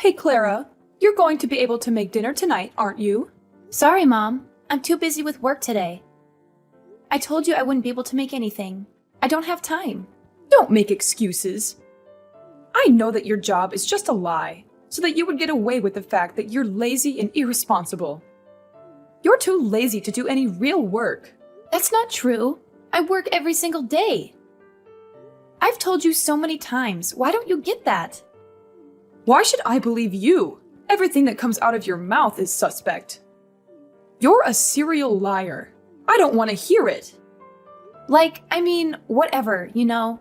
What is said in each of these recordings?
Hey Clara, you're going to be able to make dinner tonight, aren't you? Sorry, Mom. I'm too busy with work today. I told you I wouldn't be able to make anything. I don't have time. Don't make excuses. I know that your job is just a lie, so that you would get away with the fact that you're lazy and irresponsible. You're too lazy to do any real work. That's not true. I work every single day. I've told you so many times. Why don't you get that? Why should I believe you? Everything that comes out of your mouth is suspect. You're a serial liar. I don't want to hear it. Whatever, you know.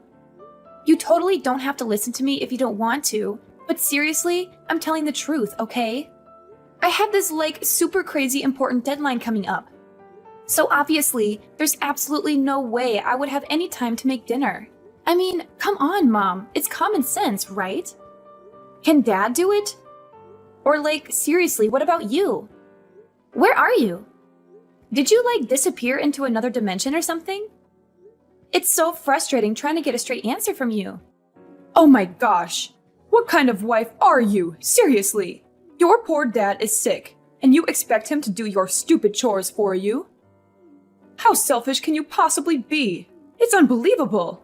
You totally don't have to listen to me if you don't want to, but seriously, I'm telling the truth, okay? I have this, super crazy important deadline coming up. So obviously, there's absolutely no way I would have any time to make dinner. I mean, come on, Mom. It's common sense, right? Can Dad do it? Or seriously, what about you? Where are you? Did you, disappear into another dimension or something? It's so frustrating trying to get a straight answer from you. Oh my gosh. What kind of wife are you? Seriously. Your poor dad is sick, and you expect him to do your stupid chores for you? How selfish can you possibly be? It's unbelievable.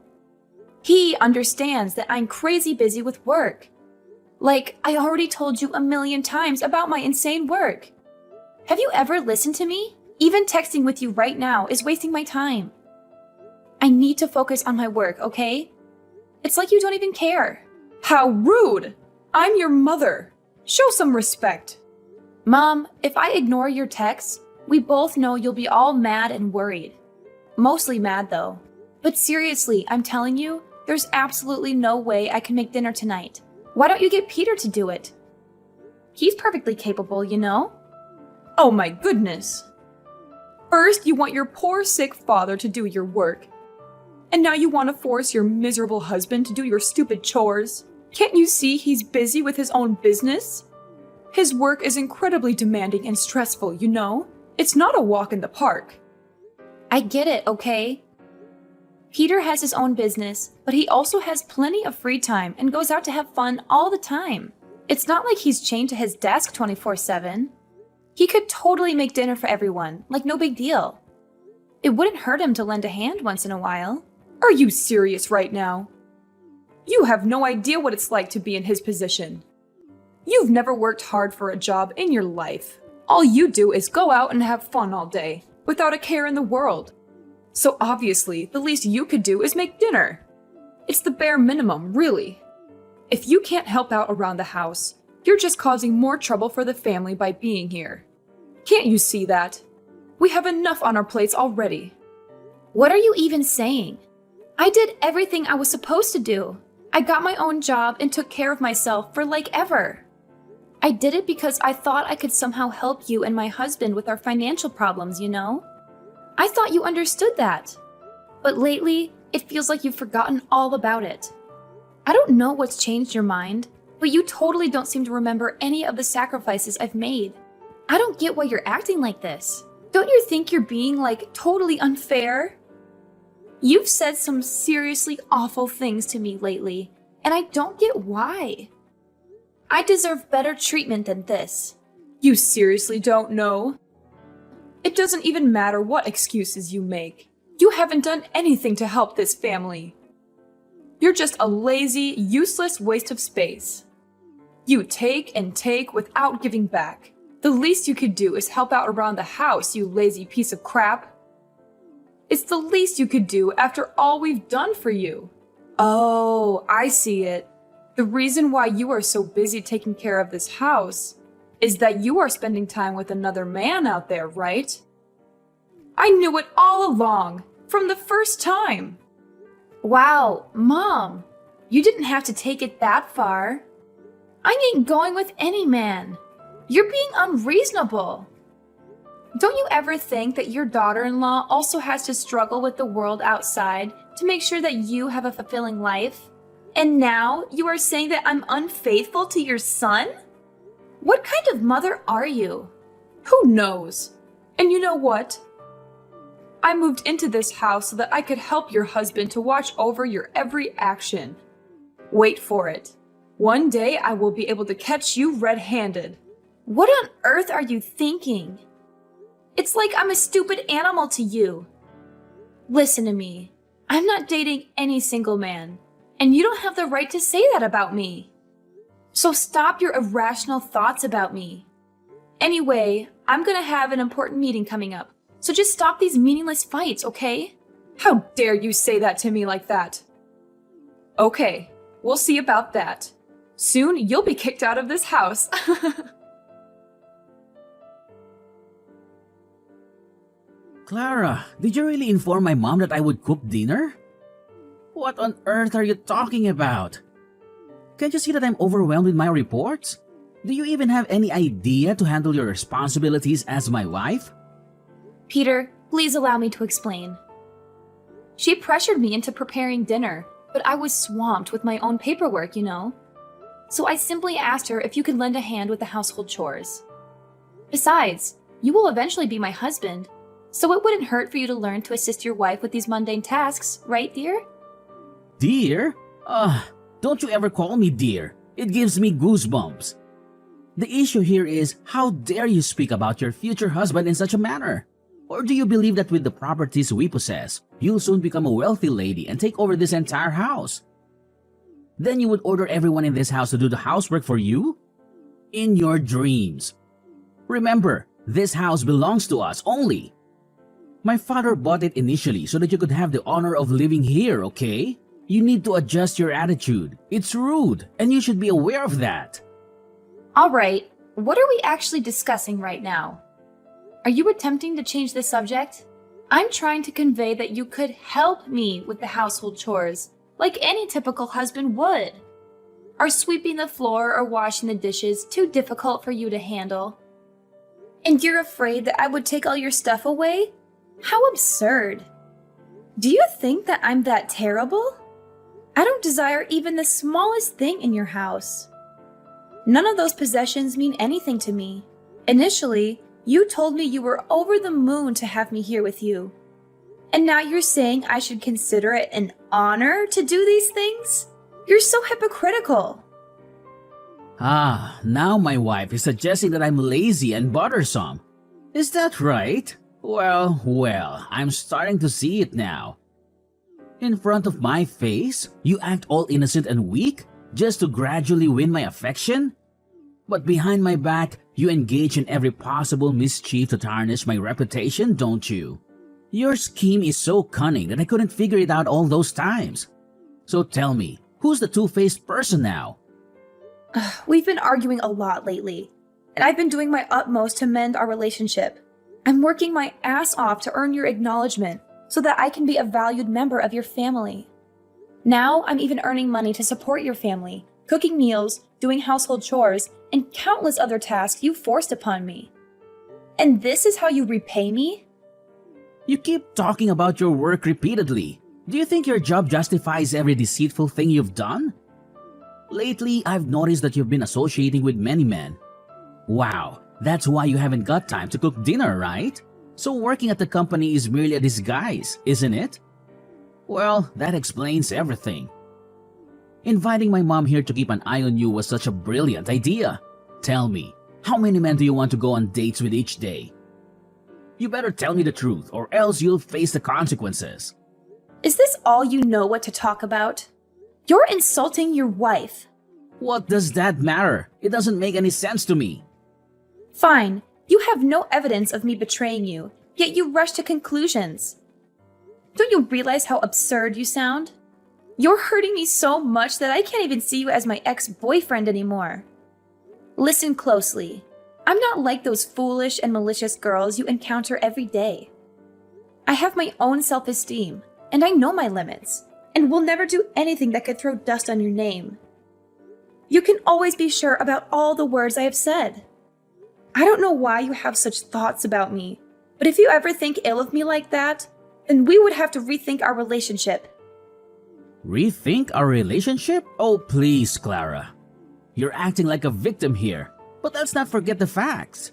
He understands that I'm crazy busy with work. I already told you a million times about my insane work. Have you ever listened to me? Even texting with you right now is wasting my time. I need to focus on my work, okay? It's like you don't even care. How rude! I'm your mother. Show some respect. Mom, if I ignore your texts, we both know you'll be all mad and worried. Mostly mad, though. But seriously, I'm telling you, there's absolutely no way I can make dinner tonight. Why don't you get Peter to do it? He's perfectly capable, you know? Oh my goodness. First, you want your poor sick father to do your work. And now you want to force your miserable husband to do your stupid chores. Can't you see he's busy with his own business? His work is incredibly demanding and stressful, you know? It's not a walk in the park. I get it, okay? Peter has his own business, but he also has plenty of free time and goes out to have fun all the time. It's not like he's chained to his desk 24/7. He could totally make dinner for everyone, no big deal. It wouldn't hurt him to lend a hand once in a while. Are you serious right now? You have no idea what it's like to be in his position. You've never worked hard for a job in your life. All you do is go out and have fun all day, without a care in the world. So obviously, the least you could do is make dinner. It's the bare minimum, really. If you can't help out around the house, you're just causing more trouble for the family by being here. Can't you see that? We have enough on our plates already. What are you even saying? I did everything I was supposed to do. I got my own job and took care of myself for ever. I did it because I thought I could somehow help you and my husband with our financial problems, you know? I thought you understood that. But lately, it feels like you've forgotten all about it. I don't know what's changed your mind, but you totally don't seem to remember any of the sacrifices I've made. I don't get why you're acting like this. Don't you think you're being, totally unfair? You've said some seriously awful things to me lately, and I don't get why. I deserve better treatment than this. You seriously don't know? It doesn't even matter what excuses you make. You haven't done anything to help this family. You're just a lazy, useless waste of space. You take and take without giving back. The least you could do is help out around the house, you lazy piece of crap. It's the least you could do after all we've done for you. Oh, I see it. The reason why you are so busy taking care of this house is that you are spending time with another man out there, right? I knew it all along, from the first time. Wow, Mom, you didn't have to take it that far. I ain't going with any man. You're being unreasonable. Don't you ever think that your daughter-in-law also has to struggle with the world outside to make sure that you have a fulfilling life? And now you are saying that I'm unfaithful to your son? What kind of mother are you? Who knows? And you know what? I moved into this house so that I could help your husband to watch over your every action. Wait for it. One day I will be able to catch you red-handed. What on earth are you thinking? It's like I'm a stupid animal to you. Listen to me. I'm not dating any single man, and you don't have the right to say that about me. So stop your irrational thoughts about me. Anyway, I'm gonna have an important meeting coming up, so just stop these meaningless fights, okay? How dare you say that to me like that? Okay, we'll see about that. Soon you'll be kicked out of this house. Clara, did you really inform my mom that I would cook dinner? What on earth are you talking about? Can't you see that I'm overwhelmed with my reports? Do you even have any idea to handle your responsibilities as my wife? Peter, please allow me to explain. She pressured me into preparing dinner, but I was swamped with my own paperwork, you know. So I simply asked her if you could lend a hand with the household chores. Besides, you will eventually be my husband, so it wouldn't hurt for you to learn to assist your wife with these mundane tasks, right, dear? Dear? Don't you ever call me dear. It gives me goosebumps. The issue here is, how dare you speak about your future husband in such a manner? Or do you believe that with the properties we possess, you'll soon become a wealthy lady and take over this entire house? Then you would order everyone in this house to do the housework for you? In your dreams. Remember, this house belongs to us only. My father bought it initially so that you could have the honor of living here, okay? You need to adjust your attitude. It's rude, and you should be aware of that. All right, what are we actually discussing right now? Are you attempting to change the subject? I'm trying to convey that you could help me with the household chores, like any typical husband would. Are sweeping the floor or washing the dishes too difficult for you to handle? And you're afraid that I would take all your stuff away? How absurd. Do you think that I'm that terrible? I don't desire even the smallest thing in your house. None of those possessions mean anything to me. Initially, you told me you were over the moon to have me here with you. And now you're saying I should consider it an honor to do these things? You're so hypocritical. Now my wife is suggesting that I'm lazy and bothersome. Is that right? Well, I'm starting to see it now. In front of my face, you act all innocent and weak just to gradually win my affection? But behind my back, you engage in every possible mischief to tarnish my reputation, don't you? Your scheme is so cunning that I couldn't figure it out all those times. So tell me, who's the two-faced person now? We've been arguing a lot lately, and I've been doing my utmost to mend our relationship. I'm working my ass off to earn your acknowledgement so that I can be a valued member of your family. Now I'm even earning money to support your family, cooking meals, doing household chores, and countless other tasks you forced upon me. And this is how you repay me? You keep talking about your work repeatedly. Do you think your job justifies every deceitful thing you've done? Lately, I've noticed that you've been associating with many men. Wow, that's why you haven't got time to cook dinner, right? So working at the company is merely a disguise, isn't it? Well, that explains everything. Inviting my mom here to keep an eye on you was such a brilliant idea. Tell me, how many men do you want to go on dates with each day? You better tell me the truth, or else you'll face the consequences. Is this all you know what to talk about? You're insulting your wife. What does that matter? It doesn't make any sense to me. Fine, you have no evidence of me betraying you, yet you rush to conclusions. Don't you realize how absurd you sound? You're hurting me so much that I can't even see you as my ex-boyfriend anymore. Listen closely. I'm not like those foolish and malicious girls you encounter every day. I have my own self-esteem, and I know my limits, and will never do anything that could throw dust on your name. You can always be sure about all the words I have said. I don't know why you have such thoughts about me, but if you ever think ill of me like that, then we would have to rethink our relationship. Rethink our relationship? Oh, please, Clara. You're acting like a victim here, but let's not forget the facts.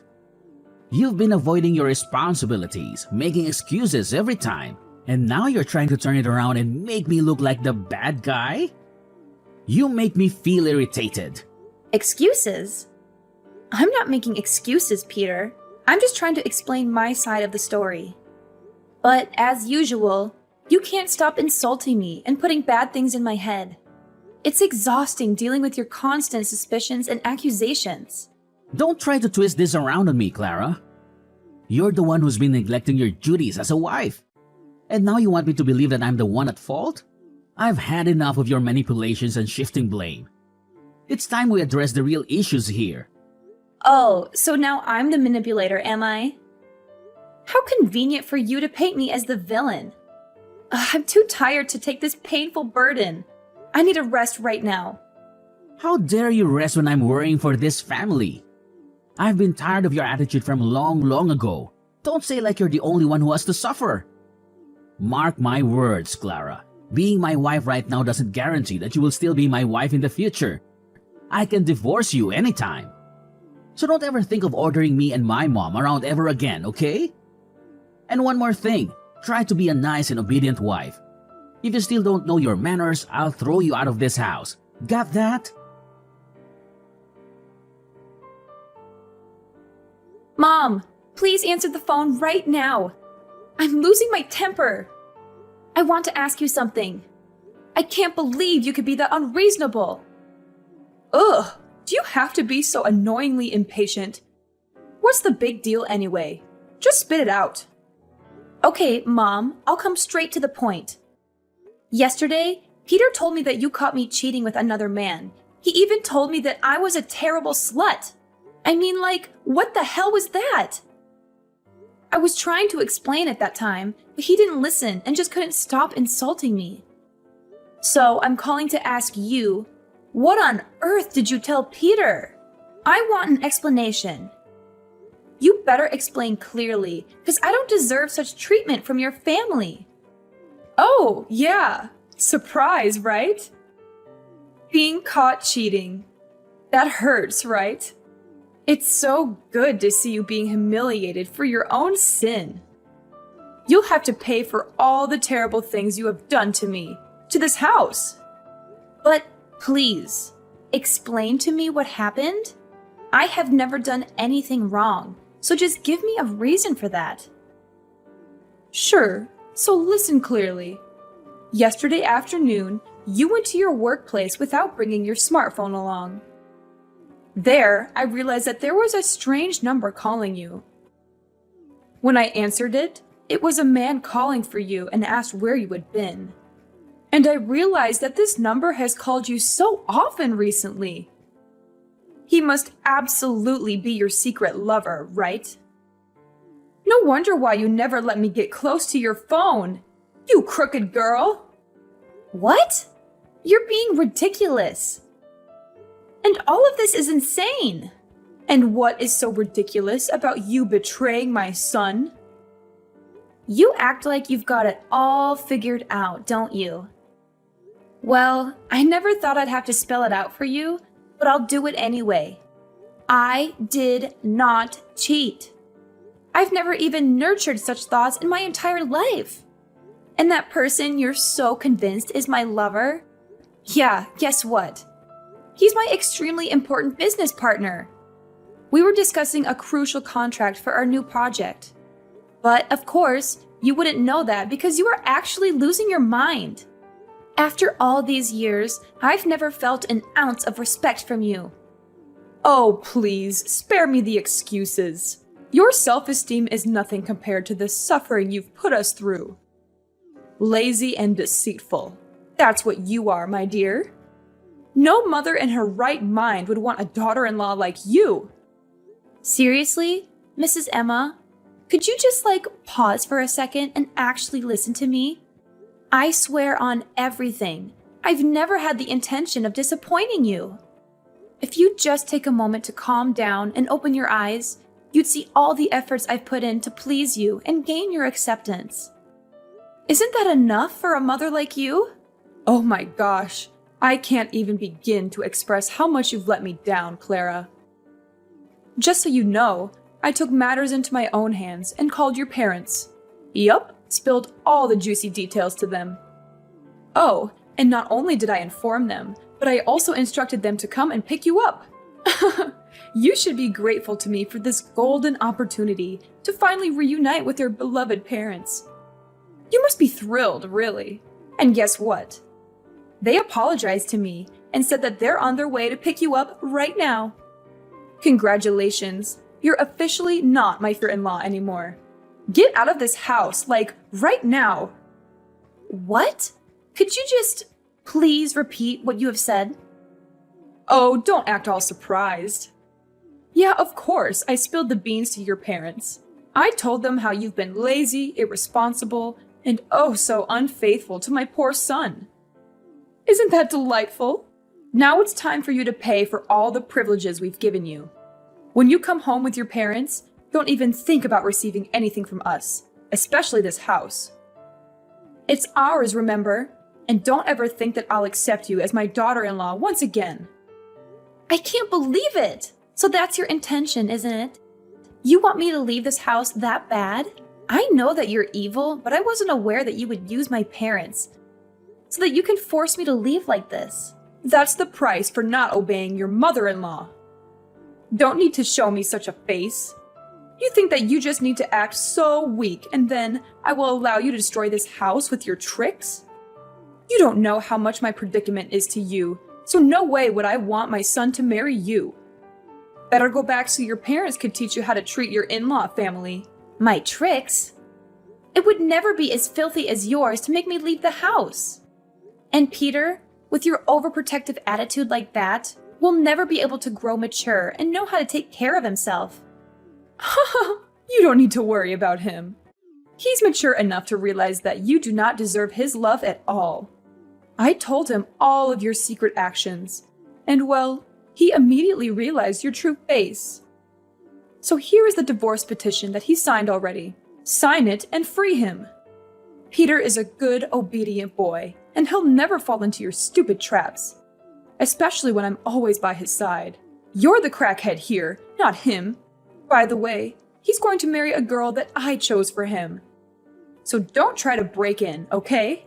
You've been avoiding your responsibilities, making excuses every time, and now you're trying to turn it around and make me look like the bad guy? You make me feel irritated. Excuses? I'm not making excuses, Peter. I'm just trying to explain my side of the story. But as usual, you can't stop insulting me and putting bad things in my head. It's exhausting dealing with your constant suspicions and accusations. Don't try to twist this around on me, Clara. You're the one who's been neglecting your duties as a wife. And now you want me to believe that I'm the one at fault? I've had enough of your manipulations and shifting blame. It's time we address the real issues here. Oh, so now I'm the manipulator, am I? How convenient for you to paint me as the villain. I'm too tired to take this painful burden. I need a rest right now. How dare you rest when I'm worrying for this family? I've been tired of your attitude from long ago. Don't say like you're the only one who has to suffer. Mark my words, Clara. Being my wife right now doesn't guarantee that you will still be my wife in the future. I can divorce you anytime. So don't ever think of ordering me and my mom around ever again, okay? And one more thing, try to be a nice and obedient wife. If you still don't know your manners, I'll throw you out of this house. Got that? Mom, please answer the phone right now. I'm losing my temper. I want to ask you something. I can't believe you could be that unreasonable. Ugh, do you have to be so annoyingly impatient? What's the big deal anyway? Just spit it out. Okay, Mom, I'll come straight to the point. Yesterday, Peter told me that you caught me cheating with another man. He even told me that I was a terrible slut. I mean, like, what the hell was that? I was trying to explain at that time, but he didn't listen and just couldn't stop insulting me. So I'm calling to ask you, what on earth did you tell Peter? I want an explanation. You better explain clearly, because I don't deserve such treatment from your family. Oh, yeah. Surprise, right? Being caught cheating. That hurts, right? It's so good to see you being humiliated for your own sin. You'll have to pay for all the terrible things you have done to me, to this house. But please, explain to me what happened. I have never done anything wrong, so just give me a reason for that. Sure, so listen clearly. Yesterday afternoon, you went to your workplace without bringing your smartphone along. There, I realized that there was a strange number calling you. When I answered it, it was a man calling for you and asked where you had been. And I realized that this number has called you so often recently. He must absolutely be your secret lover, right? No wonder why you never let me get close to your phone. You crooked girl! What? You're being ridiculous. And all of this is insane. And what is so ridiculous about you betraying my son? You act like you've got it all figured out, don't you? Well, I never thought I'd have to spell it out for you, but I'll do it anyway. I did not cheat. I've never even nurtured such thoughts in my entire life. And that person you're so convinced is my lover? Yeah, guess what? He's my extremely important business partner. We were discussing a crucial contract for our new project. But of course, you wouldn't know that because you are actually losing your mind. After all these years, I've never felt an ounce of respect from you. Oh, please, spare me the excuses. Your self-esteem is nothing compared to the suffering you've put us through. Lazy and deceitful. That's what you are, my dear. No mother in her right mind would want a daughter-in-law like you. Seriously, Mrs. Emma? Could you just, pause for a second and actually listen to me? I swear on everything, I've never had the intention of disappointing you. If you just take a moment to calm down and open your eyes, you'd see all the efforts I've put in to please you and gain your acceptance. Isn't that enough for a mother like you? Oh my gosh, I can't even begin to express how much you've let me down, Clara. Just so you know, I took matters into my own hands and called your parents. Yup, spilled all the juicy details to them. Oh, and not only did I inform them, but I also instructed them to come and pick you up. You should be grateful to me for this golden opportunity to finally reunite with your beloved parents. You must be thrilled, really. And guess what? They apologized to me and said that they're on their way to pick you up right now. Congratulations, you're officially not my sister-in-law anymore. Get out of this house, like, right now. What? Could you just please repeat what you have said? Oh, don't act all surprised. Yeah, of course, I spilled the beans to your parents. I told them how you've been lazy, irresponsible, and oh so unfaithful to my poor son. Isn't that delightful? Now it's time for you to pay for all the privileges we've given you. When you come home with your parents, don't even think about receiving anything from us, especially this house. It's ours, remember? And don't ever think that I'll accept you as my daughter-in-law once again. I can't believe it! So that's your intention, isn't it? You want me to leave this house that bad? I know that you're evil, but I wasn't aware that you would use my parents so that you can force me to leave like this. That's the price for not obeying your mother-in-law. Don't need to show me such a face. You think that you just need to act so weak and then I will allow you to destroy this house with your tricks? You don't know how much my predicament is to you, so no way would I want my son to marry you. Better go back so your parents could teach you how to treat your in-law family. My tricks? It would never be as filthy as yours to make me leave the house. And Peter, with your overprotective attitude like that, will never be able to grow mature and know how to take care of himself. You don't need to worry about him. He's mature enough to realize that you do not deserve his love at all. I told him all of your secret actions, and well, he immediately realized your true face. So here is the divorce petition that he signed already. Sign it and free him. Peter is a good, obedient boy, and he'll never fall into your stupid traps. Especially when I'm always by his side. You're the crackhead here, not him. By the way, he's going to marry a girl that I chose for him. So don't try to break in, okay?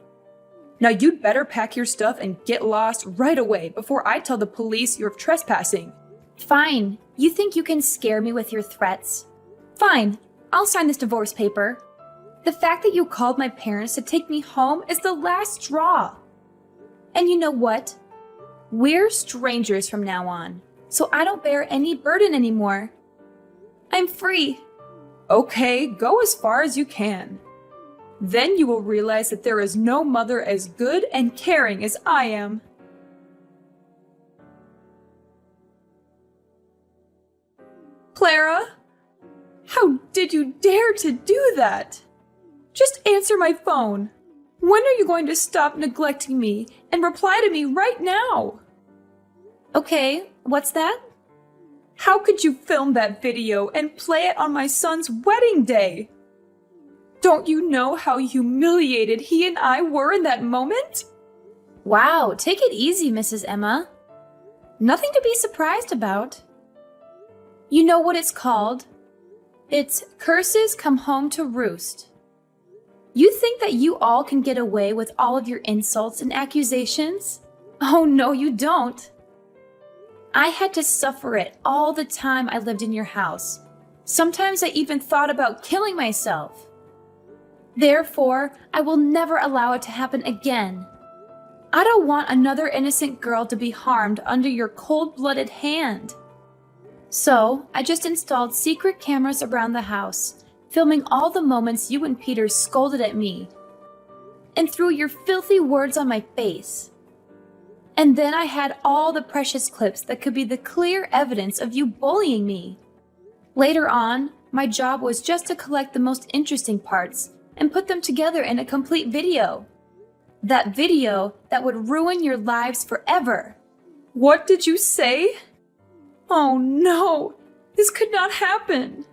Now you'd better pack your stuff and get lost right away before I tell the police you're trespassing. Fine. You think you can scare me with your threats? Fine. I'll sign this divorce paper. The fact that you called my parents to take me home is the last straw. And you know what? We're strangers from now on, so I don't bear any burden anymore. I'm free. Okay, go as far as you can. Then you will realize that there is no mother as good and caring as I am. Clara? How did you dare to do that? Just answer my phone. When are you going to stop neglecting me and reply to me right now? Okay, what's that? How could you film that video and play it on my son's wedding day? Don't you know how humiliated he and I were in that moment? Wow, take it easy, Mrs. Emma. Nothing to be surprised about. You know what it's called? It's curses come home to roost. You think that you all can get away with all of your insults and accusations? Oh no, you don't. I had to suffer it all the time I lived in your house. Sometimes I even thought about killing myself. Therefore, I will never allow it to happen again. I don't want another innocent girl to be harmed under your cold-blooded hand. So, I just installed secret cameras around the house, filming all the moments you and Peter scolded at me and threw your filthy words on my face. And then I had all the precious clips that could be the clear evidence of you bullying me. Later on, my job was just to collect the most interesting parts and put them together in a complete video. That video that would ruin your lives forever. What did you say? Oh no, this could not happen.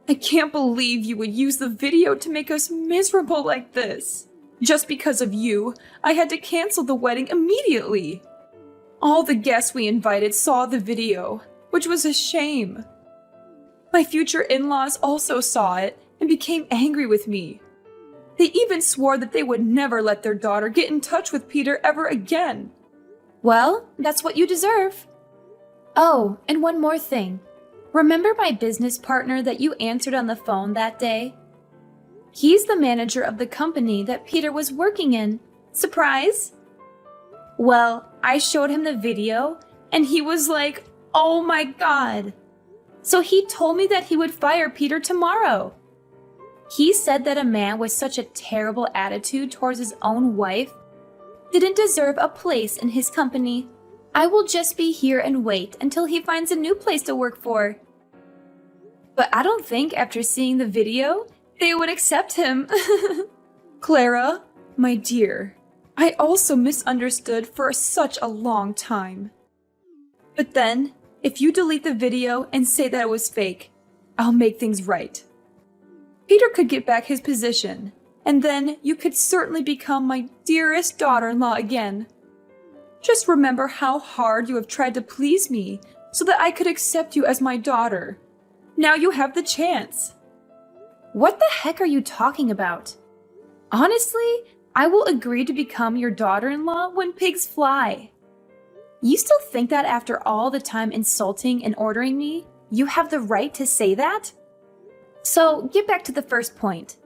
I can't believe you would use the video to make us miserable like this. Just because of you, I had to cancel the wedding immediately. All the guests we invited saw the video, which was a shame. My future in-laws also saw it and became angry with me. They even swore that they would never let their daughter get in touch with Peter ever again. Well, that's what you deserve. Oh, and one more thing. Remember my business partner that you answered on the phone that day? He's the manager of the company that Peter was working in. Surprise? Well, I showed him the video, and he was like, "Oh my God." So he told me that he would fire Peter tomorrow. He said that a man with such a terrible attitude towards his own wife didn't deserve a place in his company. I will just be here and wait until he finds a new place to work for. But I don't think after seeing the video, they would accept him. Clara, my dear, I also misunderstood for such a long time. But then, if you delete the video and say that it was fake, I'll make things right. Peter could get back his position, and then you could certainly become my dearest daughter-in-law again. Just remember how hard you have tried to please me so that I could accept you as my daughter. Now you have the chance. What the heck are you talking about? Honestly, I will agree to become your daughter-in-law when pigs fly. You still think that after all the time insulting and ordering me, you have the right to say that? So, get back to the first point.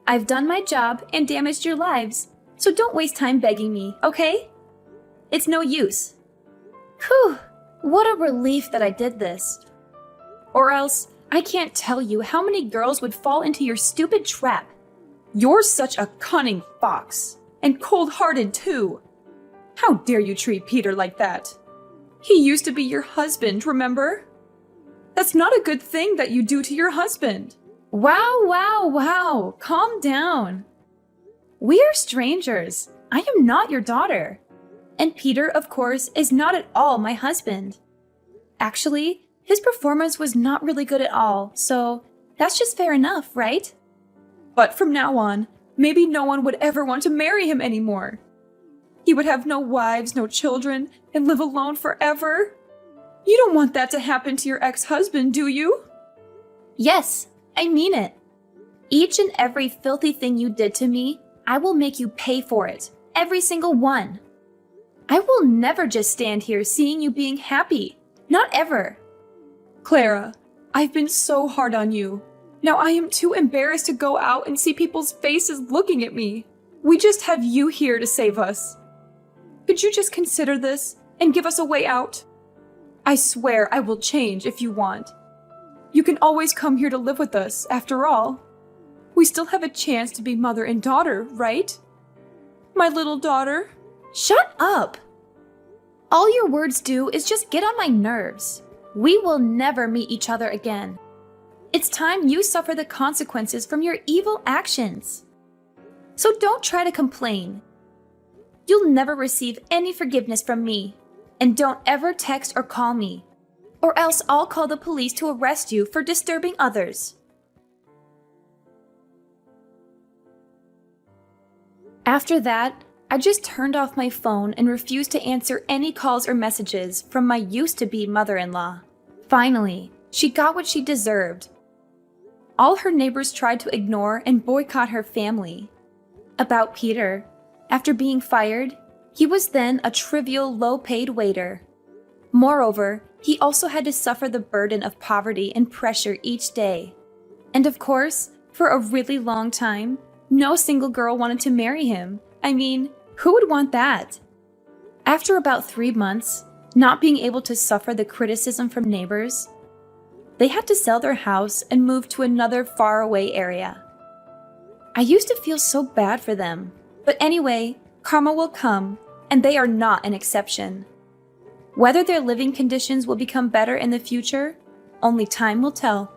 I've done my job and damaged your lives, so don't waste time begging me, okay? It's no use. Whew, what a relief that I did this. Or else, I can't tell you how many girls would fall into your stupid trap. You're such a cunning fox, and cold-hearted too. How dare you treat Peter like that? He used to be your husband, remember? That's not a good thing that you do to your husband. Wow, calm down. We are strangers. I am not your daughter. And Peter, of course, is not at all my husband. Actually, his performance was not really good at all, so that's just fair enough, right? But from now on, maybe no one would ever want to marry him anymore. He would have no wives, no children, and live alone forever. You don't want that to happen to your ex-husband, do you? Yes, I mean it. Each and every filthy thing you did to me, I will make you pay for it. Every single one. I will never just stand here seeing you being happy. Not ever. Clara, I've been so hard on you. Now I am too embarrassed to go out and see people's faces looking at me. We just have you here to save us. Could you just consider this and give us a way out? I swear I will change if you want. You can always come here to live with us, after all. We still have a chance to be mother and daughter, right? My little daughter? Shut up! All your words do is just get on my nerves. We will never meet each other again. It's time you suffer the consequences from your evil actions. So don't try to complain. You'll never receive any forgiveness from me. And don't ever text or call me. Or else I'll call the police to arrest you for disturbing others. After that, I just turned off my phone and refused to answer any calls or messages from my used-to-be mother-in-law. Finally, she got what she deserved. All her neighbors tried to ignore and boycott her family. About Peter, after being fired, he was then a trivial, low-paid waiter. Moreover, he also had to suffer the burden of poverty and pressure each day. And of course, for a really long time, no single girl wanted to marry him. I mean, who would want that? After about 3 months, not being able to suffer the criticism from neighbors, they had to sell their house and move to another faraway area. I used to feel so bad for them, but anyway, karma will come, and they are not an exception. Whether their living conditions will become better in the future, only time will tell.